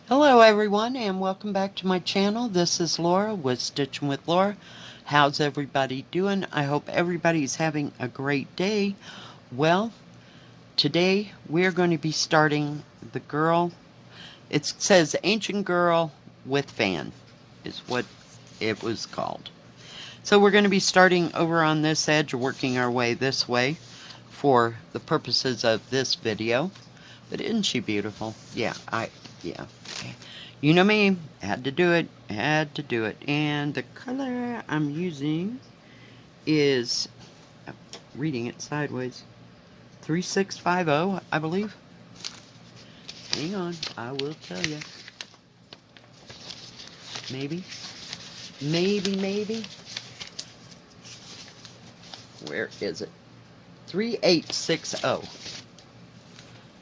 Hello everyone and welcome back to my channel. This is Laura with Stitchin with Laura. How's everybody doing? I hope everybody's having a great day. Well, today we're going to be starting the girl. It says Ancient Girl with Fan is what it was called. So we're going to be starting over on this edge, working our way this way for the purposes of this video. But isn't she beautiful? Yeah. You know me, had to do it, And the color I'm using is, reading it sideways, 3650, I believe. Hang on, I will tell you. Maybe. Where is it? 3860.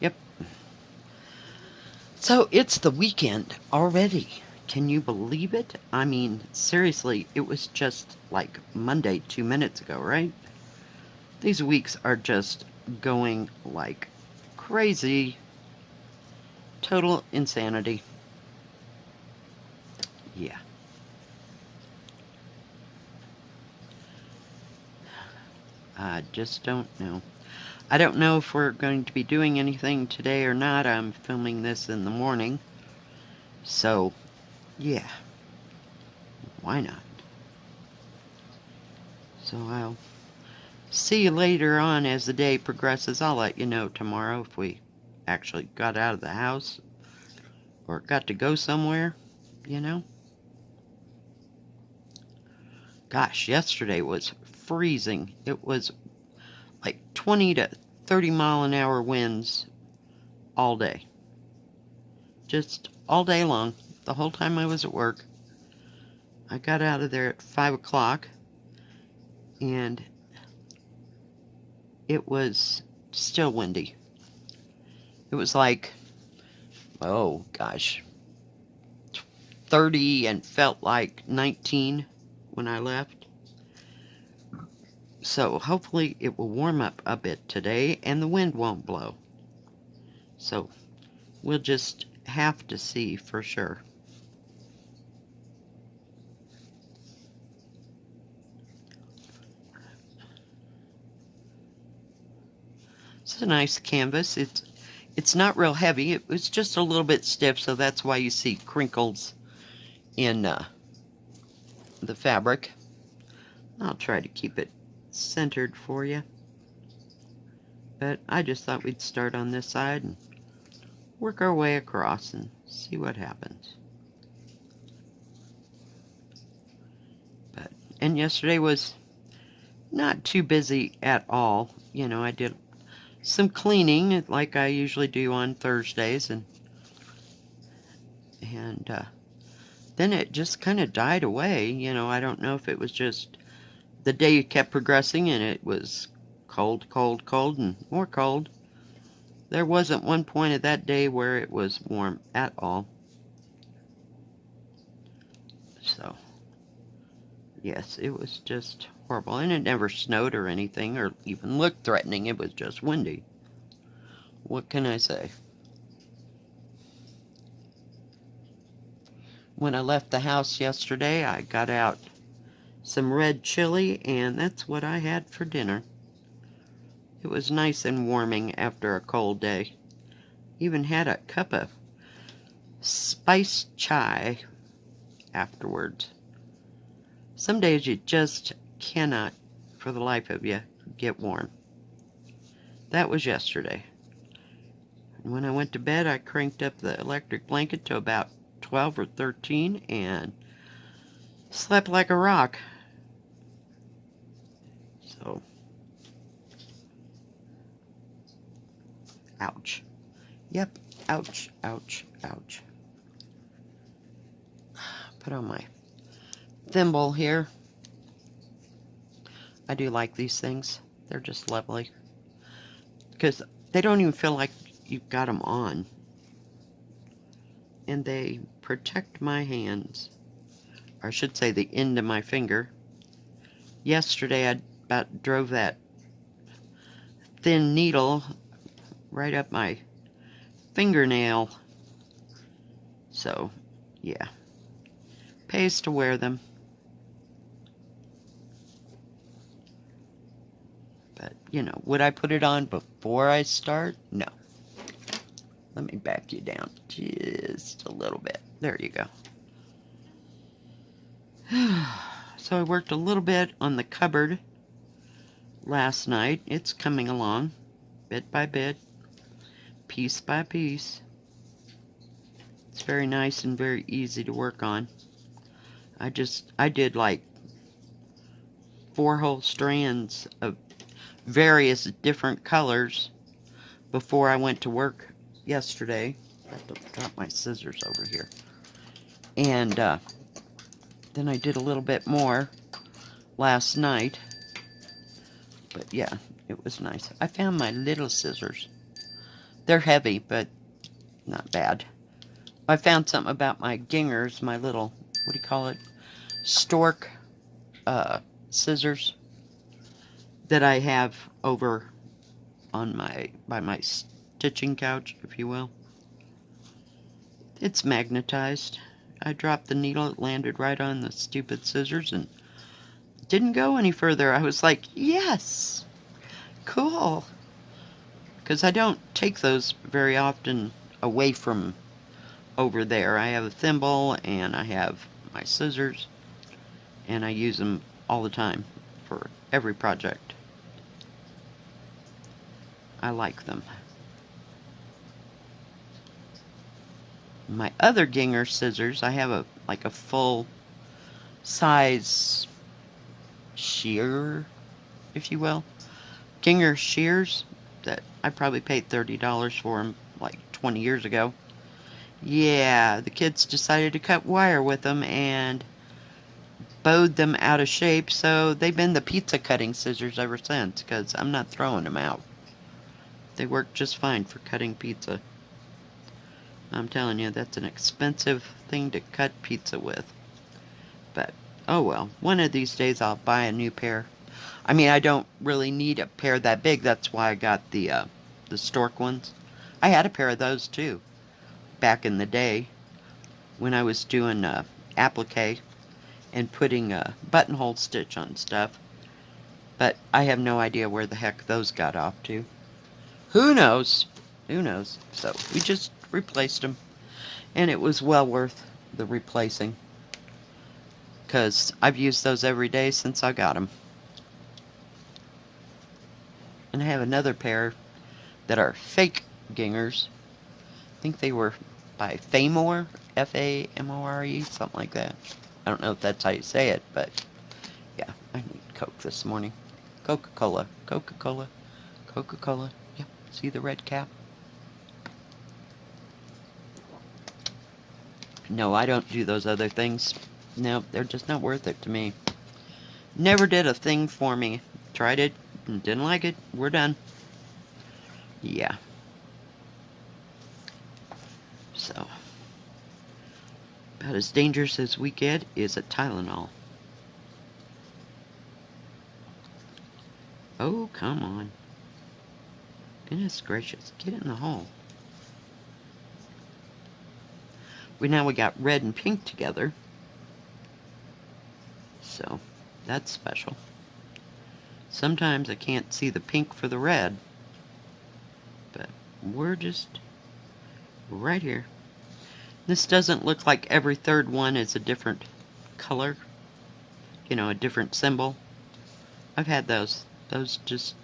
Yep. So it's the weekend already. Can you believe it? I mean, seriously, it was just like Monday 2 minutes ago, right? These weeks are just going like crazy. Total insanity. Yeah. I just don't know. I don't know if we're going to be doing anything today or not. I'm filming this in the morning. So, yeah. Why not? So I'll see you later on as the day progresses. I'll let you know tomorrow if we actually got out of the house or got to go somewhere, you know. Gosh, yesterday was freezing. It was like 20 to 30 mile an hour winds all day. Just all day long. The whole time I was at work. I got out of there at 5 o'clock and it was still windy. It was like, oh gosh, 30 and felt like 19 when I left. So hopefully it will warm up a bit today and the wind won't blow. So we'll just have to see for sure. It's a nice canvas. It's not real heavy. It was just a little bit stiff, so that's why you see crinkles in the fabric. I'll try to keep it centered for you. But I just thought we'd start on this side and work our way across and see what happens. And yesterday was not too busy at all. You know, I did some cleaning like I usually do on Thursdays, and then it just kind of died away. You know, I don't know if it was just the day kept progressing and it was cold, and more cold. There wasn't one point of that day where it was warm at all. So, yes, it was just horrible. And it never snowed or anything or even looked threatening. It was just windy. What can I say? When I left the house yesterday, I got out some red chili, and that's what I had for dinner. It was nice and warming after a cold day. Even had a cup of spiced chai afterwards. Some days you just cannot, for the life of you, get warm. That was yesterday. And when I went to bed, I cranked up the electric blanket to about 12 or 13 and slept like a rock. So, ouch. Yep, ouch, ouch, ouch. Put on my thimble here. I do like these things. They're just lovely. Because they don't even feel like you've got them on. And they protect my hands. Or I should say the end of my finger. Yesterday I about drove that thin needle right up my fingernail. So, yeah. Pays to wear them. But, you know, would I put it on before I start? No. Let me back you down just a little bit. There you go. So I worked a little bit on the cupboard last night. It's coming along, bit by bit, piece by piece. It's very nice and very easy to work on. I did like 4 whole strands of various different colors before I went to work yesterday. I have to drop my scissors over here. And then I did a little bit more last night. But yeah, it was nice. I found my little scissors. They're heavy, but not bad. I found something about my gingers, my little, what do you call it? Stork scissors that I have over on by my stitching couch, if you will. It's magnetized. I dropped the needle, it landed right on the stupid scissors and didn't go any further. I was like, yes, cool. Because I don't take those very often away from over there. I have a thimble and I have my scissors and I use them all the time for every project. I like them. My other Ginger scissors, I have like a full size shear, if you will. Ginger shears that I probably paid $30 for them like 20 years ago. Yeah, the kids decided to cut wire with them and bowed them out of shape, so they've been the pizza cutting scissors ever since, because I'm not throwing them out. They work just fine for cutting pizza. I'm telling you, that's an expensive thing to cut pizza with. But, oh well, one of these days I'll buy a new pair. I mean, I don't really need a pair that big, that's why I got the stork ones. I had a pair of those too, back in the day, when I was doing applique and putting a buttonhole stitch on stuff. But I have no idea where the heck those got off to. Who knows? Who knows? So we just replaced them. And it was well worth the replacing. Because I've used those every day since I got them. And I have another pair that are fake gingers. I think they were by Famore, Famore, something like that. I don't know if that's how you say it, but yeah, I need Coke this morning. Coca-Cola, Coca-Cola, Coca-Cola. Yep, see the red cap? No, I don't do those other things. No, they're just not worth it to me. Never did a thing for me. Tried it and didn't like it. We're done. Yeah. So, about as dangerous as we get is a Tylenol. Oh, come on. Goodness gracious, get in the hole. We got red and pink together. So, that's special. Sometimes I can't see the pink for the red. But we're just right here. This doesn't look like every third one is a different color. You know, a different symbol. I've had those. Those just...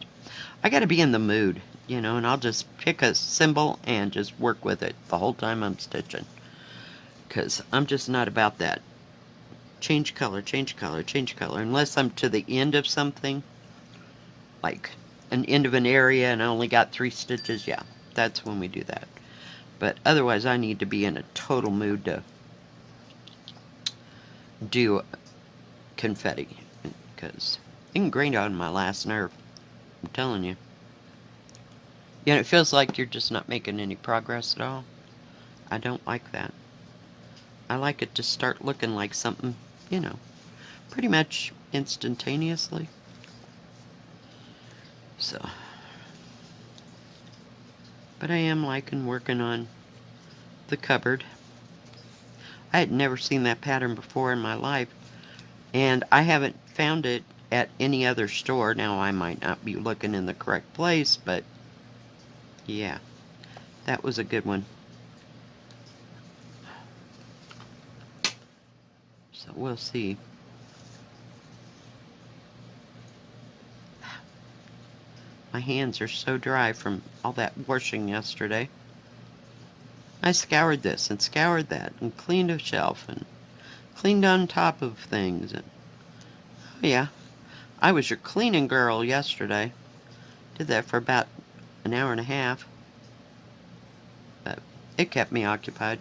I gotta be in the mood, you know, and I'll just pick a symbol and just work with it the whole time I'm stitching. Because I'm just not about that. Change color, change color, change color. Unless I'm to the end of something, like an end of an area and I only got 3 stitches, yeah, that's when we do that. But otherwise I need to be in a total mood to do confetti. Because it can grind on my last nerve. I'm telling you. Yeah, it feels like you're just not making any progress at all. I don't like that. I like it to start looking like something, you know, pretty much instantaneously. So, but I am liking working on the cupboard. I had never seen that pattern before in my life, and I haven't found it at any other store. Now, I might not be looking in the correct place, but yeah, that was a good one. So we'll see. My hands are so dry from all that washing yesterday. I scoured this and scoured that and cleaned a shelf and cleaned on top of things. And, oh yeah, I was your cleaning girl yesterday. Did that for about an hour and a half. But it kept me occupied.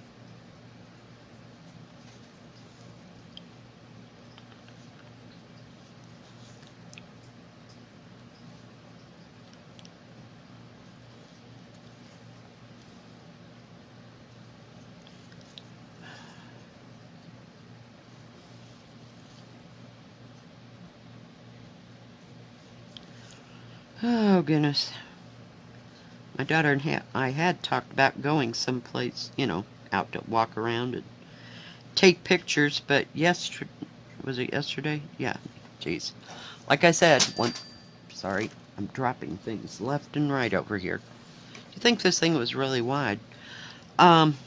Oh, goodness. My daughter and I had talked about going someplace, out to walk around and take pictures, but was it yesterday? Yeah, jeez. Like I said, sorry, I'm dropping things left and right over here. You think this thing was really wide? Talked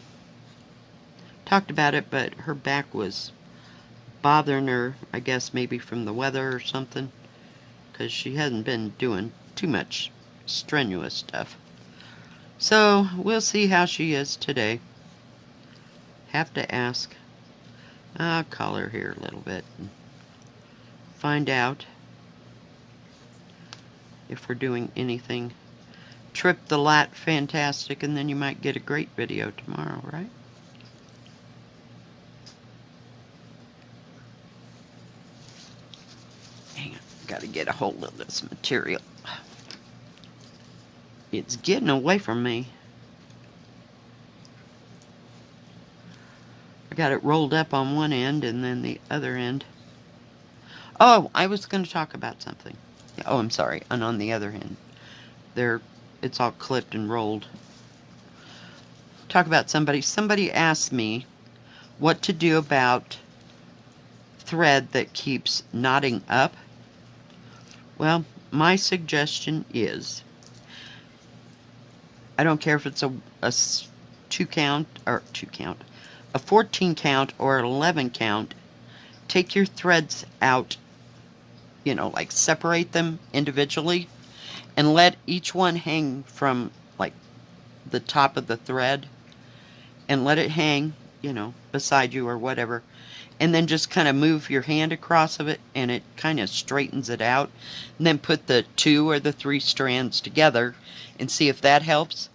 about it, but her back was bothering her, I guess maybe from the weather or something, because she hadn't been doing too much strenuous stuff. So we'll see how she is today. Have to ask. I'll call her here a little bit and find out if we're doing anything. Trip the lat fantastic, and then you might get a great video tomorrow, right? Hang on, gotta get a hold of this material. It's getting away from me. I got it rolled up on one end and then the other end. Oh, I was going to talk about something. Oh, I'm sorry. And on the other end, it's all clipped and rolled. Talk about somebody. Somebody asked me what to do about thread that keeps knotting up. Well, my suggestion is, I don't care if it's a 2 count, a 14 count or an 11 count, take your threads out, like separate them individually and let each one hang from like the top of the thread and let it hang, beside you or whatever. And then just kind of move your hand across of it and it kind of straightens it out. And then put the 2 or the 3 strands together and see if that helps.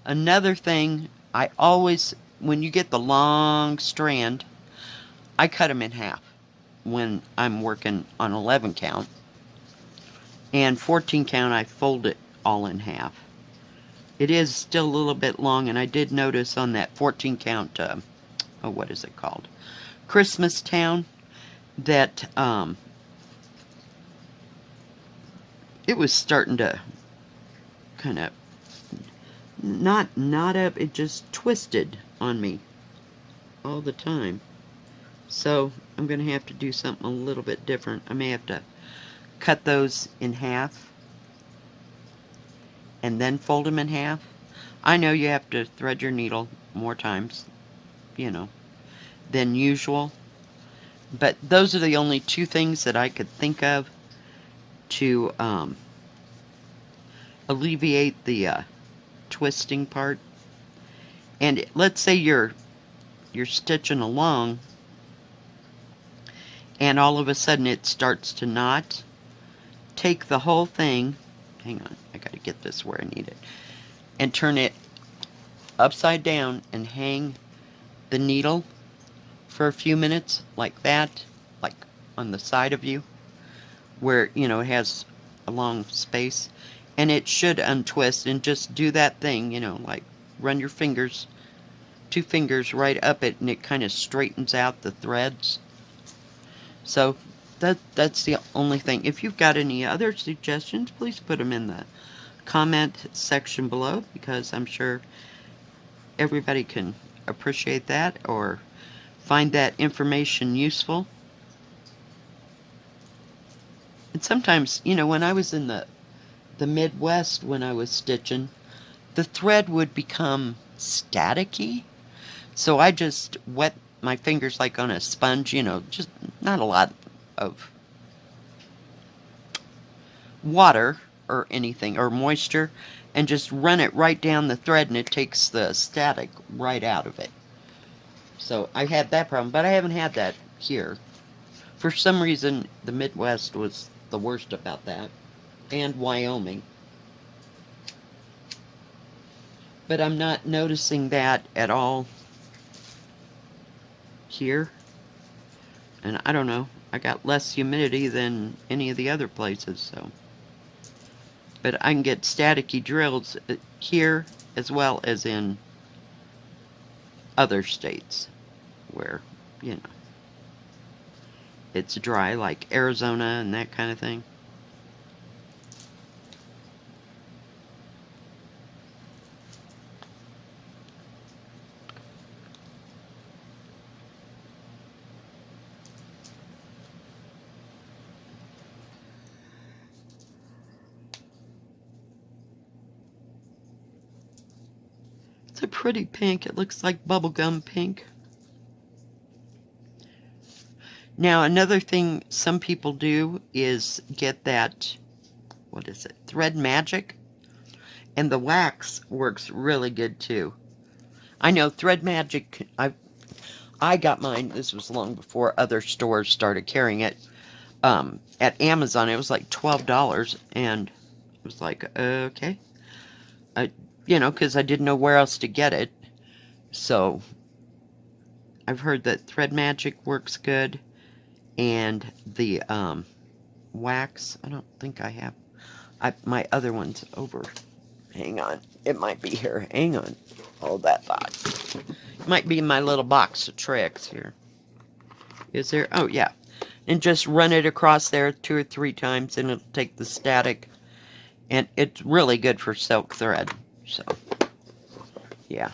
Another thing, I always, when you get the long strand, I cut them in half when I'm working on 11 count. And 14 count, I fold it all in half. It is still a little bit long, and I did notice on that 14 count, what is it called? Christmas Town, that it was starting to kind of not knot up, it just twisted on me all the time. So I'm going to have to do something a little bit different. I may have to cut those in half and then fold them in half. I know you have to thread your needle more times, than usual. But those are the only 2 things that I could think of to alleviate the twisting part. And let's say you're stitching along and all of a sudden it starts to knot. Take the whole thing, hang on, I gotta get this where I need it, and turn it upside down and hang the needle for a few minutes like that, like on the side of you where it has a long space, and it should untwist. And just do that thing, like run your 2 fingers right up it, and it kind of straightens out the threads. So that's the only thing. If you've got any other suggestions, please put them in the comment section below, because I'm sure everybody can appreciate that or find that information useful. And sometimes, you know, when I was in the Midwest, when I was stitching, the thread would become staticky. So I just wet my fingers like on a sponge, you know, just not a lot of water or anything, or moisture, and just run it right down the thread, and it takes the static right out of it. So I had that problem, but I haven't had that here. For some reason, the Midwest was the worst about that, and Wyoming. But I'm not noticing that at all here. And I don't know, I got less humidity than any of the other places, so. But I can get staticky drills here as well as in other states where, you know, it's dry, like Arizona and that kind of thing. It's a pretty pink. It looks like bubblegum pink. Now, another thing some people do is get that, what is it, Thread Magic? And the wax works really good too. I know Thread Magic, I got mine, this was long before other stores started carrying it. At Amazon, it was like $12, and I was like, okay. You know, because I didn't know where else to get it. So, I've heard that Thread Magic works good, and the wax, I don't think I have. My other one's over. Hang on. It might be here. Hang on. Hold that thought. It might be in my little box of tricks here. Is there? Oh, yeah. And just run it across there 2 or 3 times, and it'll take the static. And it's really good for silk thread. So, yeah.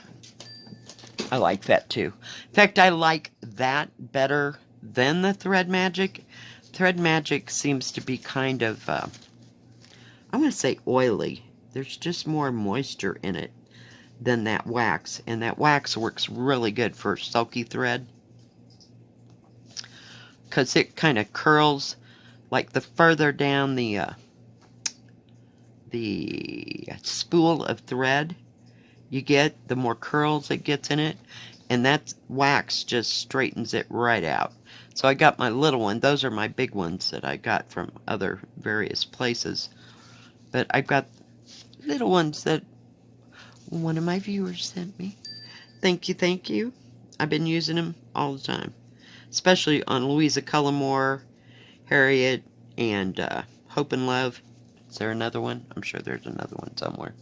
I like that too. In fact, I like that better than the Thread Magic. Thread Magic seems to be kind of, I'm going to say oily. There's just more moisture in it than that wax. And that wax works really good for silky thread, because it kind of curls, like the further down the spool of thread you get, the more curls it gets in it, and that wax just straightens it right out. So I got my little one. Those are my big ones that I got from other various places. But I've got little ones that one of my viewers sent me. Thank you, thank you. I've been using them all the time, especially on Louisa Cullimore, Harriet, and Hope and Love. Is there another one? I'm sure there's another one somewhere.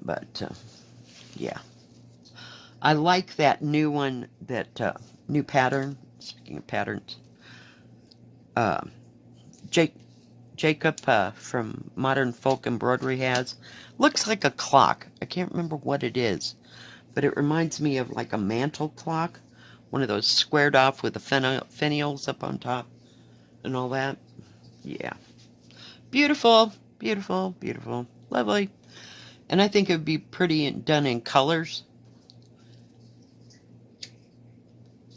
But yeah. I like that new one, that new pattern. Speaking of patterns, Jacob from Modern Folk Embroidery has. Looks like a clock. I can't remember what it is, but it reminds me of like a mantle clock. One of those squared off with the finials up on top and all that. Yeah. Beautiful, beautiful, beautiful. Lovely. And I think it would be pretty done in colors.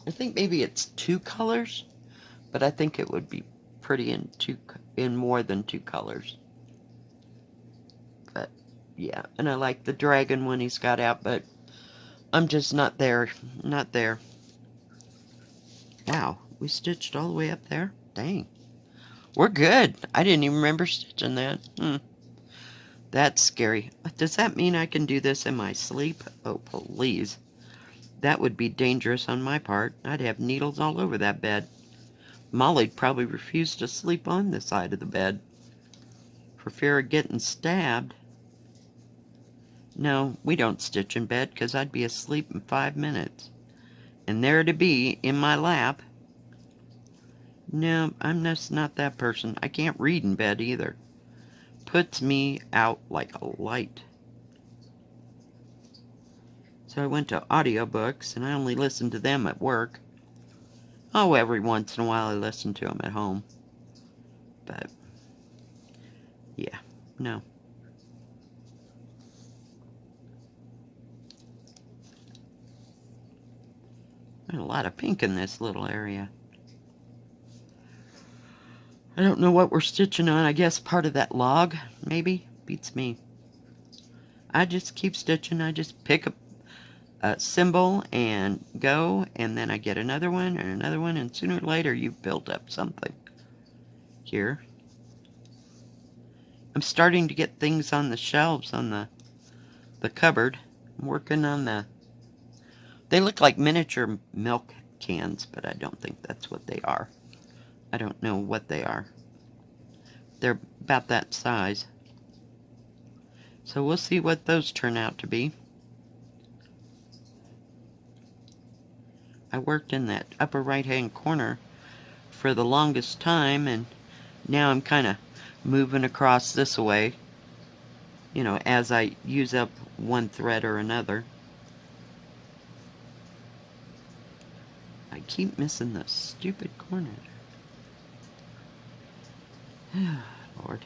I think maybe it's 2 colors, but I think it would be pretty in more than 2 colors. But yeah, and I like the dragon one he's got out, but I'm just not there. Not there. Wow, we stitched all the way up there? Dang. We're good. I didn't even remember stitching that. That's scary. Does that mean I can do this in my sleep? Oh, please. That would be dangerous on my part. I'd have needles all over that bed. Molly'd probably refuse to sleep on the side of the bed for fear of getting stabbed. No, we don't stitch in bed, because I'd be asleep in 5 minutes. And there to be in my lap. No, I'm just not that person. I can't read in bed either. Puts me out like a light. So I went to audiobooks, and I only listened to them at work. Oh, every once in a while I listen to them at home. But, yeah, no. There's a lot of pink in this little area. I don't know what we're stitching on. I guess part of that log, maybe? Beats me. I just keep stitching. I just pick a symbol and go, and then I get another one and another one, and sooner or later you've built up something. Here. I'm starting to get things on the shelves on the cupboard. I'm working on they look like miniature milk cans, but I don't think that's what they are. I don't know what they are. They're about that size. So we'll see what those turn out to be. I worked in that upper right-hand corner for the longest time, and now I'm kind of moving across this way, you know, as I use up one thread or another. I keep missing the stupid corner. Lord.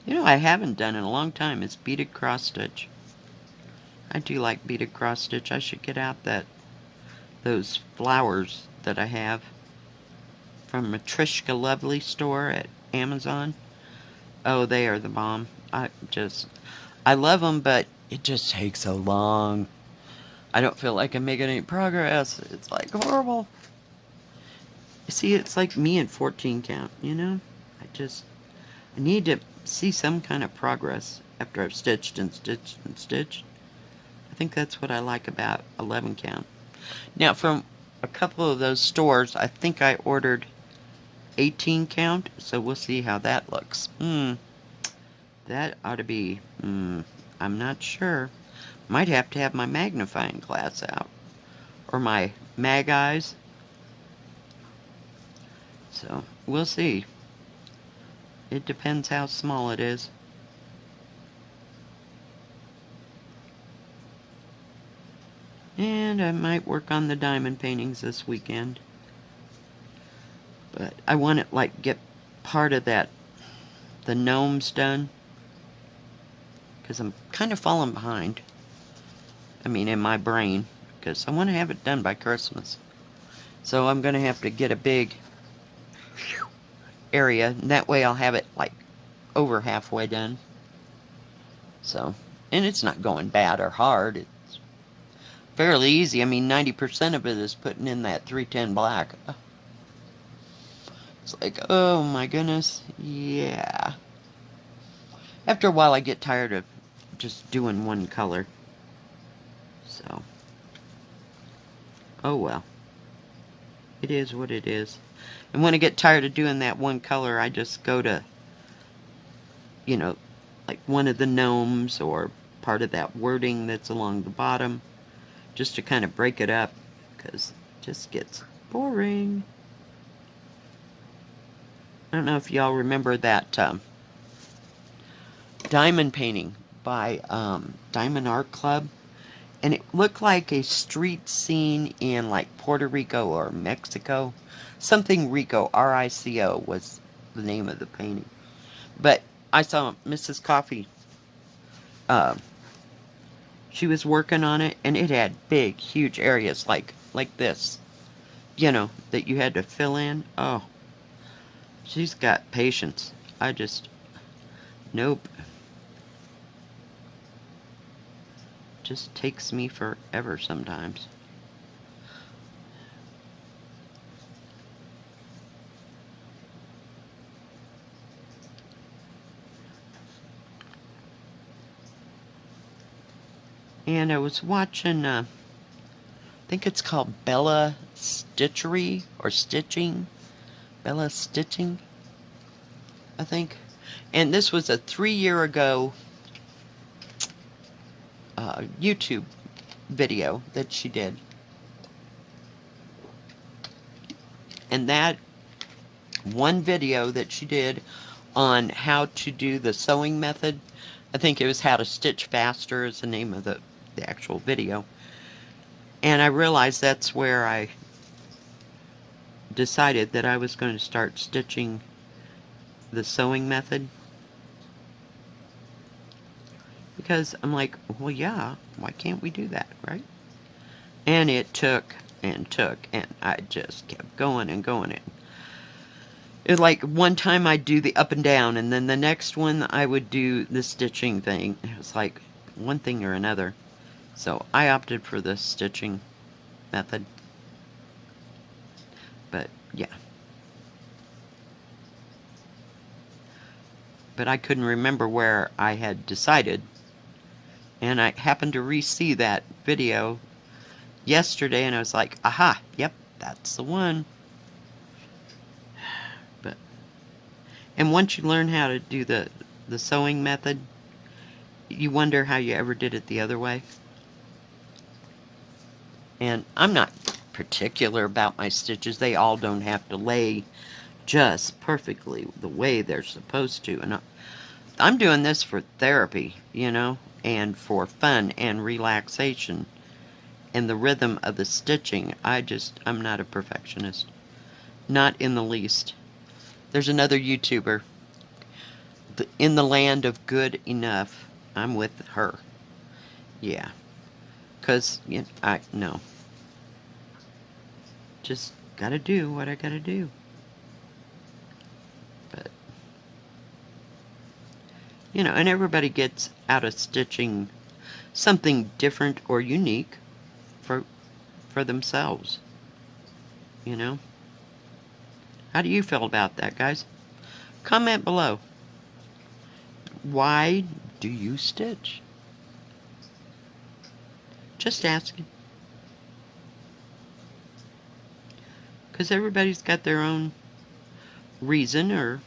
You know, I haven't done in a long time is beaded cross stitch. I do like beaded cross stitch. I should get out those flowers that I have from Matrishka Lovely store at Amazon. Oh, they are the bomb. I love them, but it just takes so long. I don't feel like I'm making any progress. It's like horrible. See, it's like me in 14 count, you know? I need to see some kind of progress after I've stitched and stitched and stitched. I think that's what I like about 11 count. Now, from a couple of those stores, I think I ordered 18 count, so we'll see how that looks. That ought to be, I'm not sure. Might have to have my magnifying glass out, or my mag eyes. So, we'll see. It depends how small it is. And I might work on the diamond paintings this weekend. But I want to, like, get part of the gnomes done. Because I'm kind of falling behind. I mean, in my brain. Because I want to have it done by Christmas. So I'm going to have to get a big area, and that way I'll have it like over halfway done. So, and it's not going bad or hard. It's fairly easy. I mean, 90% of it is putting in that 310 black. It's like, oh my goodness, yeah. After a while I get tired of just doing one color. So, oh well. It is what it is. And when I get tired of doing that one color, I just go to, you know, like one of the gnomes or part of that wording that's along the bottom, just to kind of break it up, because it just gets boring. I don't know if y'all remember that diamond painting by Diamond Art Club. And it looked like a street scene in like Puerto Rico or Mexico. Something Rico, R-I-C-O was the name of the painting. But I saw Mrs. Coffee. She was working on it, and it had big, huge areas like this. You know, that you had to fill in. Oh, she's got patience. Nope. Just takes me forever sometimes. And I was watching, I think it's called Bella Stitchery or Stitching. Bella Stitching, I think. And this was a 3-year ago YouTube video that she did. And that one video that she did on how to do the sewing method, I think it was How to Stitch Faster is the name of the actual video. And I realized that's where I decided that I was going to start stitching the sewing method. Because I'm like, well, yeah, why can't we do that, right? And it took and took, and I just kept going and going. It was like one time I'd do the up and down, and then the next one I would do the stitching thing. It was like one thing or another. So I opted for the stitching method. But yeah. But I couldn't remember where I had decided. And I happened to re-see that video yesterday, and I was like, aha, yep, that's the one. But and once you learn how to do the sewing method, you wonder how you ever did it the other way. And I'm not particular about my stitches. They all don't have to lay just perfectly the way they're supposed to. And I'm doing this for therapy, you know, and for fun and relaxation and the rhythm of the stitching. I'm not a perfectionist. Not in the least. There's another YouTuber, In the Land of Good Enough. I'm with her. Yeah. Because, no. Just gotta do what I gotta do. But, and everybody gets out of stitching something different or unique for themselves. How do you feel about that, guys? Comment below. Why do you stitch? Just asking. Because everybody's got their own reason, or,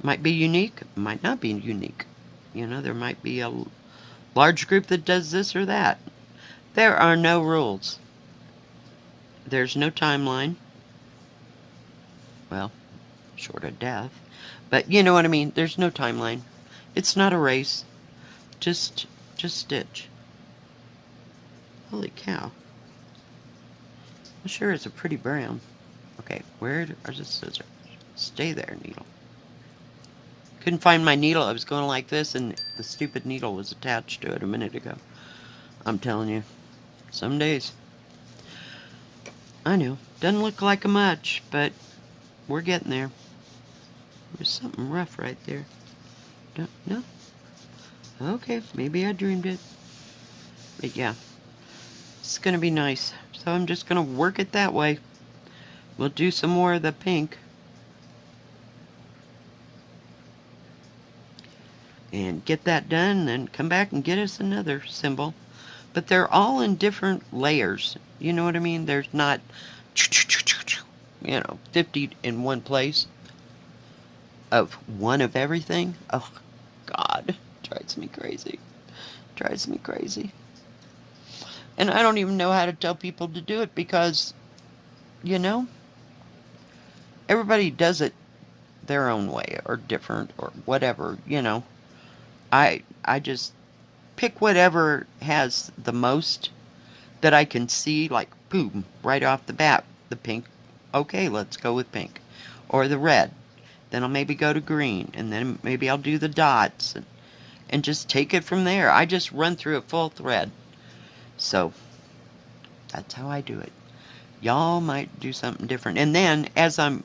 might be unique, might not be unique. There might be a large group that does this or that. There are no rules. There's no timeline. Well, short of death. But you know what I mean? There's no timeline. It's not a race. Just stitch. Holy cow. I'm sure it's a pretty brown. Okay, where are the scissors? Stay there, needle. Couldn't find my needle. I was going like this, and the stupid needle was attached to it a minute ago. I'm telling you, some days. I know, doesn't look like much, but we're getting there. There's something rough right there. No? Okay, maybe I dreamed it. But yeah, it's going to be nice. So I'm just going to work it that way. We'll do some more of the pink. And get that done, and then come back and get us another symbol. But they're all in different layers. You know what I mean? There's not, 50 in one place of one of everything. Oh, God. Drives me crazy. Drives me crazy. And I don't even know how to tell people to do it because, everybody does it their own way or different or whatever, I just pick whatever has the most that I can see, like, boom, right off the bat. The pink, okay, let's go with pink. Or the red. Then I'll maybe go to green, and then maybe I'll do the dots, and just take it from there. I just run through a full thread. So, that's how I do it. Y'all might do something different. And then, as I'm,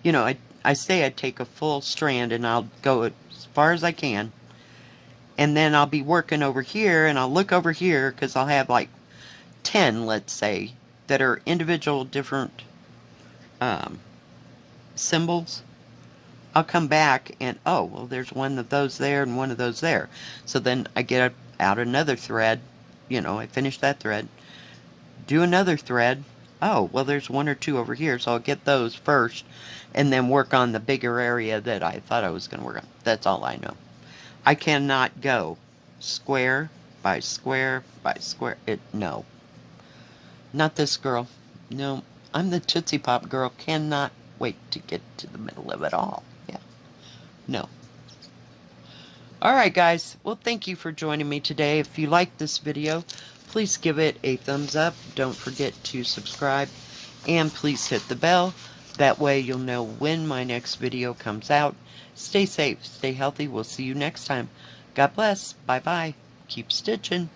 I say I take a full strand, and I'll go as far as I can. And then I'll be working over here, and I'll look over here, because I'll have like 10, let's say, that are individual different symbols. I'll come back and, oh, well, there's one of those there and one of those there. So then I get out another thread, I finish that thread, do another thread. Oh, well, there's one or two over here, so I'll get those first and then work on the bigger area that I thought I was going to work on. That's all I know. I cannot go square by square by square. No. Not this girl. No. I'm the Tootsie Pop girl. Cannot wait to get to the middle of it all. Yeah. No. Alright guys, well thank you for joining me today. If you like this video, please give it a thumbs up. Don't forget to subscribe and please hit the bell. That way you'll know when my next video comes out. Stay safe, stay healthy. We'll see you next time. God bless. Bye bye. Keep stitching.